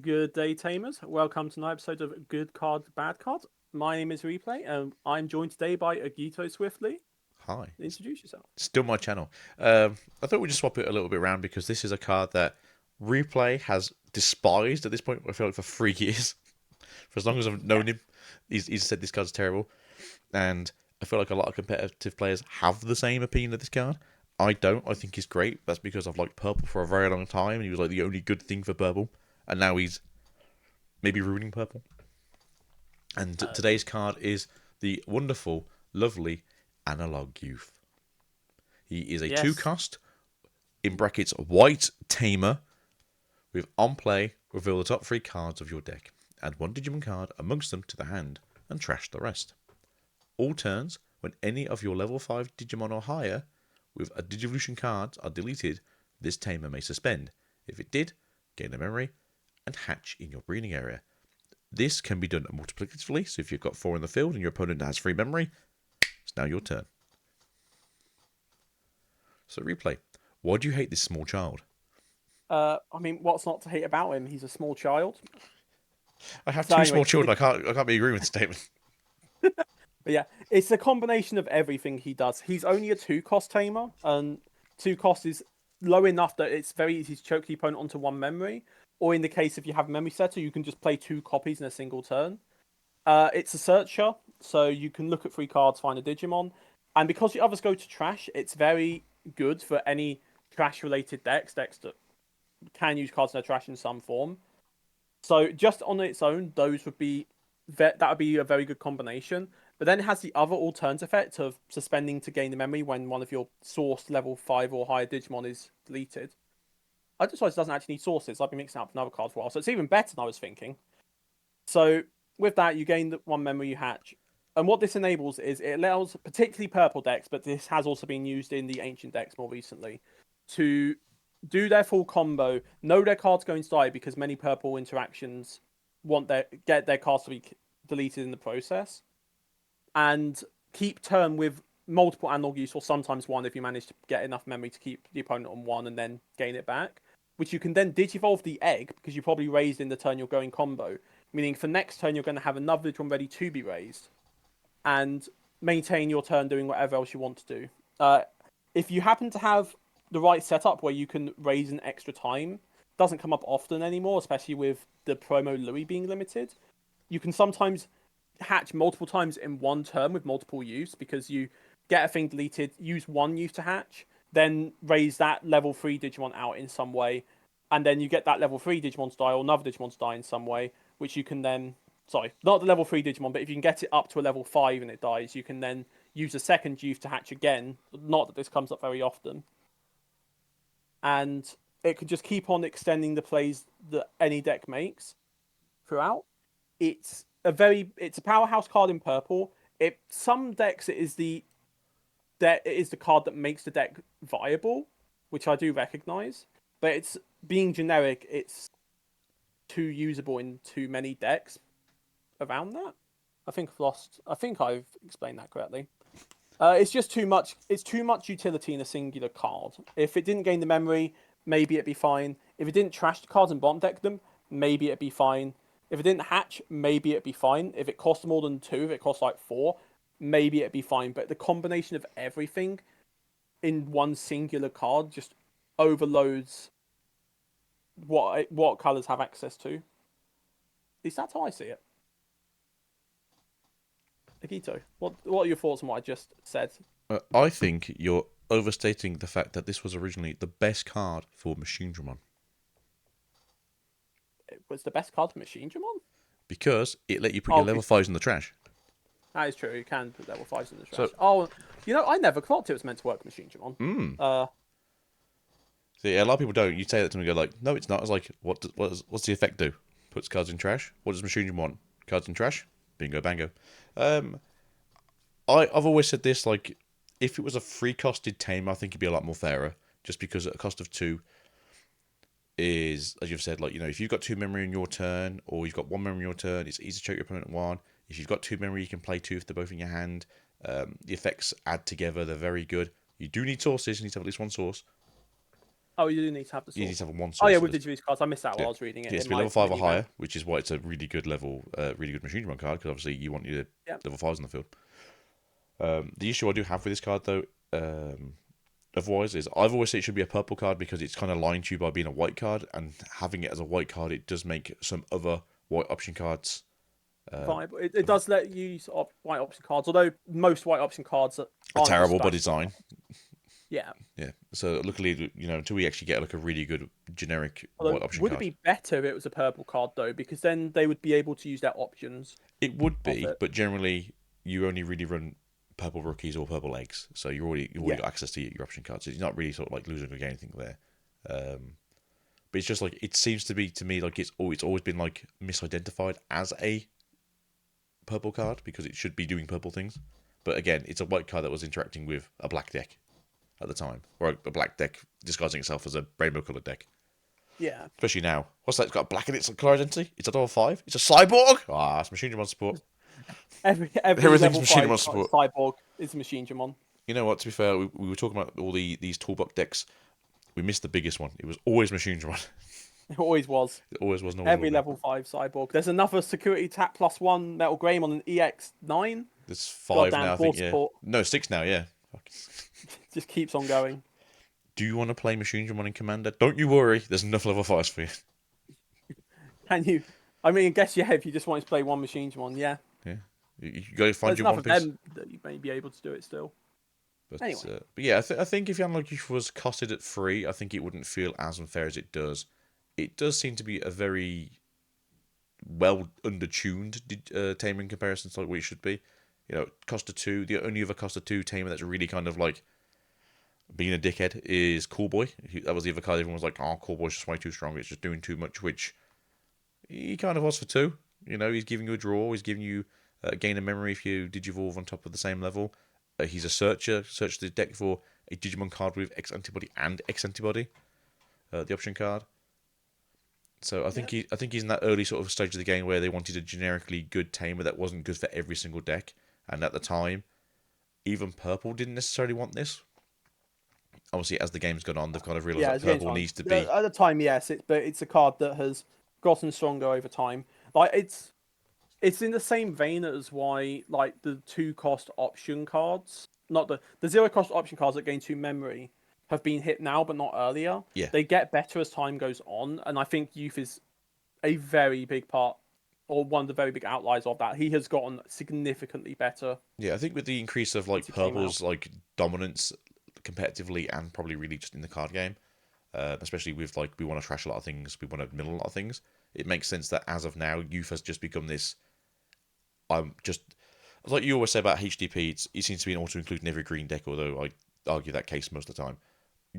Good day, Tamers. Welcome to another episode of Good Card, Bad Card. My name is Reeplay, and I'm joined today by Agito Swiftly. Hi, it's Introduce yourself. still my channel. I thought we'd just swap it a little bit around because this is a card that Replay has despised at this point. I feel like for 3 years, for as long as I've known Yes. him, he's said this card's terrible, and I feel like a lot of competitive players have the same opinion of this card. I don't. I think he's great. That's because I've liked purple for a very long time, and he was like the only good thing for purple, and now he's maybe ruining purple. And today's card is the wonderful, lovely Analog Youth. He is a two Yes. cost, in brackets, white Tamer, with on play, reveal the top three cards of your deck. Add one Digimon card amongst them to the hand, and trash the rest. All turns, when any of your level 5 Digimon or higher with a Digivolution cards are deleted, this Tamer may suspend. If it did, gain a memory, and hatch in your breeding area. This can be done multiplicatively, so if you've got 4 in the field and your opponent has 3 memory, it's now your turn. So Replay. Why do you hate this small child? What's not to hate about him? He's a small child. I have So two anyway, small children. I can't be agreeing with the statement. but yeah, it's a combination of everything he does. He's only a two-cost Tamer, and two-cost is low enough that it's very easy to choke the opponent onto one memory. Or in the case if you have memory setter, you can just play 2 copies in a single turn. It's a searcher, so you can look at 3 cards, find a Digimon, and because the others go to trash, it's very good for any trash-related decks that can use cards in their trash in some form. So just on its own, those would be that would be a very good combination. But then it has the other alternate effect of suspending to gain the memory when one of your source level 5 or higher Digimon is deleted. I just realized it doesn't actually need sources. I've been mixing up another card for a while, so it's even better than I was thinking. So with that, you gain the 1 memory, you hatch. And what this enables is it allows particularly purple decks, but this has also been used in the ancient decks more recently, to do their full combo, know their card's going to die because many purple interactions get their cards to be deleted in the process, and keep turn with multiple analog use, or sometimes one if you manage to get enough memory to keep the opponent on one and then gain it back, which you can then digivolve the egg because you probably raised in the turn you're going combo, meaning for next turn you're going to have another Digimon ready to be raised, and maintain your turn doing whatever else you want to do. If you happen to have the right setup where you can raise an extra time, doesn't come up often anymore, especially with the promo Louis being limited. You can sometimes hatch multiple times in one turn with multiple use because you get a thing deleted, use one use to hatch, then raise that level 3 Digimon out in some way, and then you get that level 3 Digimon to die or another Digimon to die in some way, which you can then. Sorry, not the level 3 Digimon, but if you can get it up to a level 5 and it dies, you can then use a second youth to hatch again. Not that this comes up very often. And it could just keep on extending the plays that any deck makes throughout. It's a powerhouse card in purple. Some decks it is the card that makes the deck viable, which I do recognize. But it's being generic. It's too usable in too many decks around that. I think I've explained that correctly. It's just too much. It's too much utility in a singular card. If it didn't gain the memory, maybe it'd be fine. If it didn't trash the cards and bottom deck them, maybe it'd be fine. If it didn't hatch, maybe it'd be fine. If it cost more than 2, if it cost like 4, maybe it'd be fine. But the combination of everything in one singular card just overloads what colors have access to. At least that's how I see it. Akito, what are your thoughts on what I just said? I think you're overstating the fact that this was originally the best card for Machine Dramon It was the best card for Machine Dramon? because it let you put Oh, your okay, level 5s in the trash. that is true. You can put level 5s in the So, trash. Oh, I never clocked it was meant to work Machine Dramon. Uh, see, a lot of people don't. You say that to me and go like, no, it's not. It's like, what's the effect do? Puts cards in trash. What does Machine Dramon want? Cards in trash? Bingo, bango. Um, I've always said this, like, if it was a free-costed tame, I think it'd be a lot more fairer. Just because at a cost of 2 is, as you've said, like, if you've got 2 memory in your turn, or you've got 1 memory in your turn, it's easy to choke your opponent at 1. If you've got 2 memory, you can play 2 if they're both in your hand. The effects add together, they're very good. You do need sources, you need to have at least one source. Oh, you do need to have the You sword. need to have one Oh yeah, sorcerer's. with the juice cards. I missed that while Yeah. I was reading it. Yeah, It to be might level 5 or maybe read. higher, which is why it's a really good level, really good machine drum card, because obviously you want your Yeah. level 5s in the field. The issue I do have with this card, though, otherwise, is I've always said it should be a purple card because it's kind of lying to you by being a white card, and having it as a white card, it does make some other white option cards Viable. It does let you use white option cards, although most white option cards are aren't just terrible by stacked. design. Yeah. Yeah. So luckily, until we actually get like a really good generic Although, white option would it card, be better if it was a purple card though? Because then they would be able to use their options it would of be, it. but generally you only really run purple rookies or purple eggs, so you've already Yeah. got access to your option cards. So you're not really sort of like losing or gaining anything there. But it's just like it seems to be to me like it's always been like misidentified as a purple card because it should be doing purple things. But again, it's a white card that was interacting with a black deck at the time, or a black deck disguising itself as a rainbow coloured deck. Yeah. Especially now. What's that? It's got black in its colour identity. It's a level 5. It's a cyborg. Ah, it's Machine Drum support. Every Everything's level Machinima 5 support. cyborg is a machine Dramon. You know what? To be fair, we were talking about all these toolbox decks. We missed the biggest one. It was always Machine Drum. It always was. It always was. No Every level 5 cyborg. There's another security tap +1 Metal Greymon on an EX9. There's 5 Goddamn now, I board think. Yeah. support. No, 6 now. Yeah. Just keeps on going. Do you want to play Machine Drum in Commander? Don't you worry. There's enough level 5s for you. Can you? I mean, I guess yeah. If you just want to play one machine Dramon, yeah. Yeah. You go find There's your enough One of Piece. them that you may be able to do it still. But, Anyway. but yeah, I think if Unlucky was costed at 3, I think it wouldn't feel as unfair as it does. It does seem to be a very well undertuned Tamer in comparison to like what it should be. You know, cost of 2. The only other cost of 2 Tamer that's really kind of like being a dickhead is Coolboy. That was the other card everyone was like, oh, Coolboy's just way too strong. It's just doing too much, which he kind of was for 2. You know, he's giving you a draw. He's giving you a gain of memory if you Digivolve on top of the same level. He's a searcher. Search the deck for a Digimon card with X antibody and X antibody. The option card. So I think he's in that early sort of stage of the game where they wanted a generically good Tamer that wasn't good for every single deck. And at the time, even Purple didn't necessarily want this. Obviously, as the game's gone on, they've kind of realised that Purple needs to be. At the time, yes, but it's a card that has gotten stronger over time. Like it's in the same vein as why like the 2-cost option cards, not the 0-cost option cards that gain 2 memory, have been hit now but not earlier. Yeah. They get better as time goes on, and I think Youth is a very big part, or one of the very big outliers of that. He has gotten significantly better. Yeah, I think with the increase of like Purple's like dominance competitively and probably really just in the card game, especially with like we want to trash a lot of things, we want to middle a lot of things. It makes sense that as of now, Youth has just become this. Just like you always say about HDP, it seems to be an auto-include in every green deck, although I argue that case most of the time.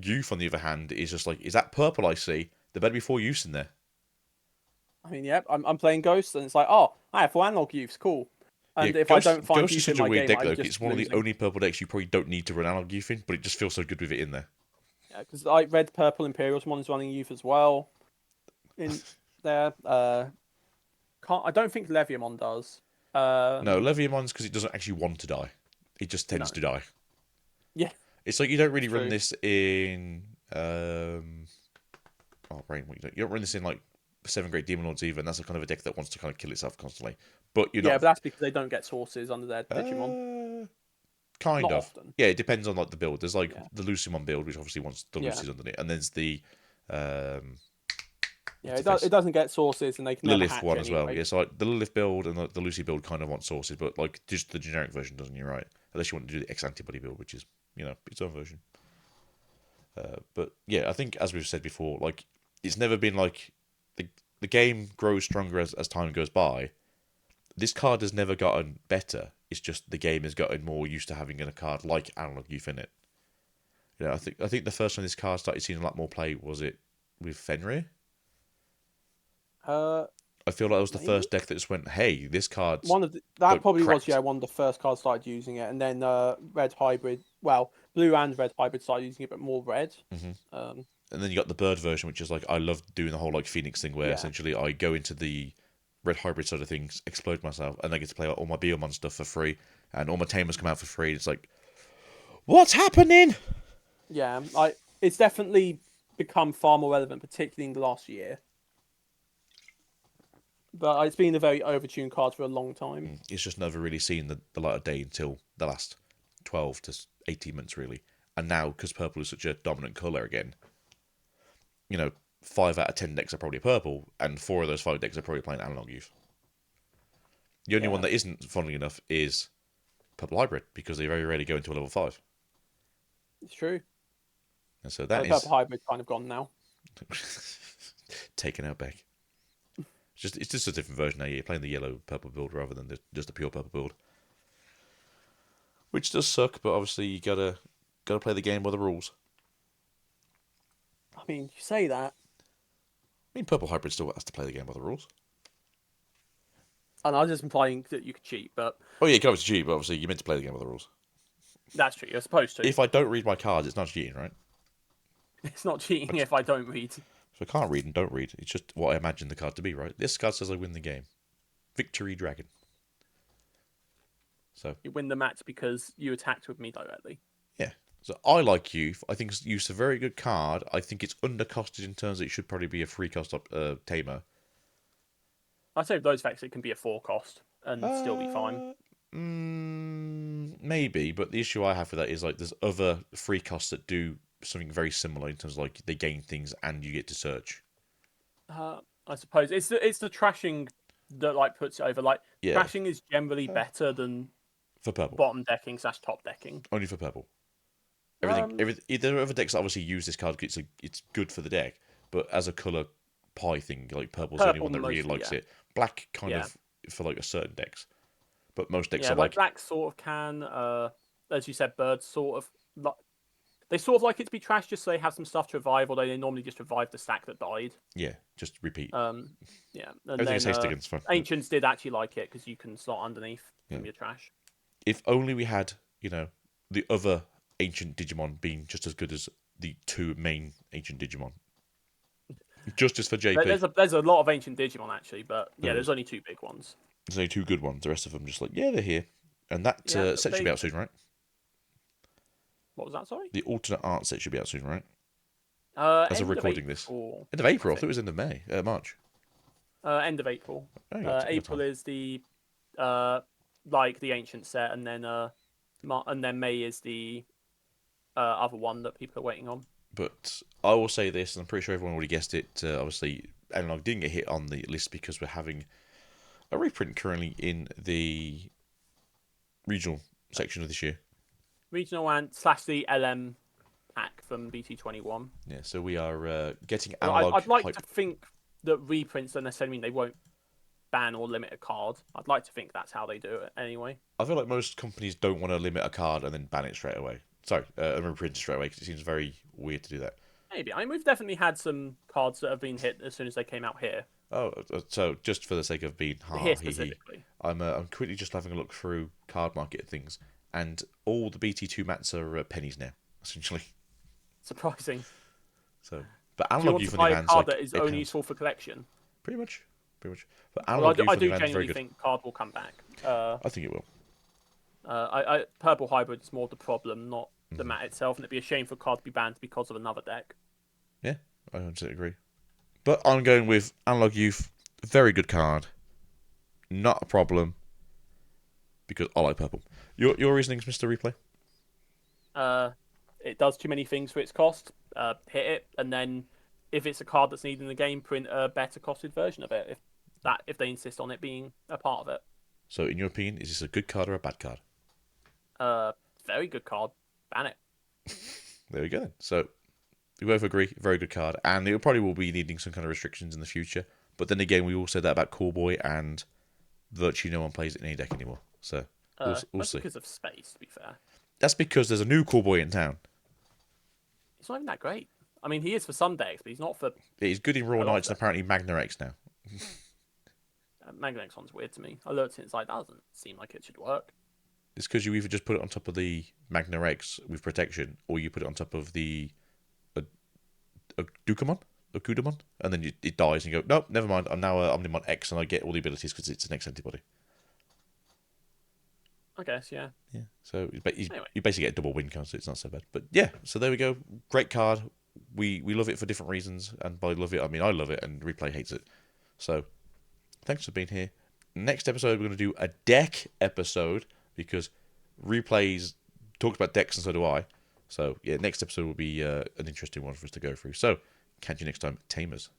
Youth, on the other hand, is just like, is that purple I see? There better be 4 Youths in there. I mean, yeah, I'm playing Ghosts, and it's like, oh, I have 4 analog Youths, cool. And if I don't find Ghost is Youth in such a my weird game, deck, though. I'm just It's one of the only purple decks you probably don't need to run analog Youth in, but it just feels so good with it in there. Yeah, because like Red, Purple, Imperialsmon is running Youth as well. In there, I don't think Leviamon does. No, Leviamon's because it doesn't actually want to die. It just tends to die. Yeah. It's like you don't really run this in. Brain. You don't run this in like 7 Great Demon Lords either, and that's a kind of a deck that wants to kind of kill itself constantly. But you're not. Yeah, but that's because they don't get sources under their Digimon. Kind not of. Often. Yeah, it depends on like the build. There's like the Lucimon build, which obviously wants the Lucy's under it, and there's the. Yeah, it doesn't get sources, and they can Lilith never hatch one as well. anyway. Yeah, so like the Lilith build and the Lucy build kind of want sources, but like just the generic version doesn't. You're right, unless you want to do the X antibody build, which is its own version. But yeah, I think as we've said before, like it's never been like the game grows stronger as time goes by. This card has never gotten better. It's just the game has gotten more used to having a card like Analog Youth in it. I think the first time this card started seeing a lot more play was it with Fenrir. I feel like it was the first deck that just went, "Hey, this card's that probably cracked." was one of the first cards started using it, and then Red Hybrid, Blue and Red Hybrid started using it, but more Red. And then you got the Bird version, which is like I love doing the whole like Phoenix thing, where essentially I go into the Red Hybrid side of things, explode myself, and I get to play like, all my Beomon stuff for free, and all my Tamers come out for free. It's like, what's happening? Yeah, it's definitely become far more relevant, particularly in the last year. But it's been a very overtuned card for a long time. It's just never really seen the light of day until the last 12 to 18 months, really. And now, because purple is such a dominant colour again, 5 out of 10 decks are probably purple, and 4 of those 5 decks are probably playing Analog Youth. The only one that isn't, funnily enough, is Purple Hybrid, because they very rarely go into a level 5. It's true. And so that the is... Purple Hybrid's kind of gone now. taken out back. It's just a different version now. You're playing the yellow purple build rather than just the pure purple build, which does suck. But obviously, you gotta play the game by the rules. I mean, you say that. I mean, Purple Hybrid still has to play the game by the rules. And I was just implying that you could cheat, but Oh yeah, you can obviously cheat, but obviously you're meant to play the game by the rules. that's true. You're supposed to. If I don't read my cards, it's not cheating, right? It's not cheating if I don't read. So I can't read and don't read. It's just what I imagine the card to be, right? This card says I win the game. Victory Dragon. So You win the match because you attacked with me directly. yeah. So I like Youth. I think Youth's a very good card. I think it's undercosted in terms that it should probably be a free cost Tamer. I'd say with those effects, it can be a 4 cost and still be fine. Maybe, but the issue I have with that is like there's other free costs that do something very similar in terms of like they gain things and you get to search. I suppose it's the trashing that like puts it over. Like trashing is generally better than for purple. Bottom decking / top decking. Only for purple. Everything. There are other decks that obviously use this card. It's good for the deck, but as a color pie thing, like purple's the only one that really likes it. Black kind of for like a certain decks, but most decks are like black sort of can. As you said, birds sort of they sort of like it to be trash just so they have some stuff to revive, although they normally just revive the stack that died. Yeah, just repeat. And everything is Hexagon's fun. Ancients did actually like it because you can slot underneath from your trash. If only we had, the other ancient Digimon being just as good as the 2 main ancient Digimon. Justice for JP. There's a lot of ancient Digimon actually, but there's only 2 big ones. There's only 2 good ones. The rest of them just like, they're here. And that set should be out soon, right? What was that, sorry? The alternate art set should be out soon, right? As of recording this. End of April? I thought it was end of March. End of April. April is the like the ancient set, and then May is the other one that people are waiting on. But I will say this, and I'm pretty sure everyone already guessed it. Obviously, Analog didn't get hit on the list because we're having a reprint currently in the regional section of this year. Regional and / the LM pack from BT21. Yeah, so we are getting Analog. I'd like to think that reprints don't necessarily mean they won't ban or limit a card. I'd like to think that's how they do it anyway. I feel like most companies don't want to limit a card and then ban it straight away. Sorry, reprint it straight away because it seems very weird to do that. Maybe. I mean, we've definitely had some cards that have been hit as soon as they came out here. Oh, so just for the sake of being here specifically. I'm quickly just having a look through card market things, and all the BT2 mats are pennies now, essentially. Surprising. So, but Analog Youth on the hands, card that is only useful for collection. Pretty much. But Analog Youth I do genuinely think card will come back. I think it will. Purple Hybrid is more the problem, not the mat itself, and it'd be a shame for a card to be banned because of another deck. Yeah, I 100% agree. But I'm going with Analog Youth. Very good card. Not a problem. Because I like purple. Your reasonings, Mr. Reeplay? It does too many things for its cost. Hit it, and then if it's a card that's needed in the game, print a better costed version of it. If they insist on it being a part of it. So, in your opinion, is this a good card or a bad card? Very good card. Ban it. There we go then. So, we both agree, very good card. And it probably will be needing some kind of restrictions in the future. But then again, we all said that about Callboy, and virtually no one plays it in any deck anymore. So, we'll see. Because of space, to be fair. That's because there's a new Callboy in town. It's not even that great. I mean, he is for some decks, but he's not for... He's good in Raw Knights and apparently Magna X now. Magna X one's weird to me. I looked at it, it's like, that doesn't seem like it should work. It's because you either just put it on top of the Magna X with protection, or you put it on top of the Okudamon, and then it dies, and you go, nope, never mind, I'm now Omnimon X, and I get all the abilities because it's an X antibody. I guess, yeah. So you basically get a double win card, so it's not so bad. But yeah, so there we go. Great card. we love it for different reasons, and by love it I mean I love it, and Replay hates it. So thanks for being here. Next episode we're going to do a deck episode because Replays talks about decks and so do I. So yeah, next episode will be an interesting one for us to go through. So catch you next time, Tamers.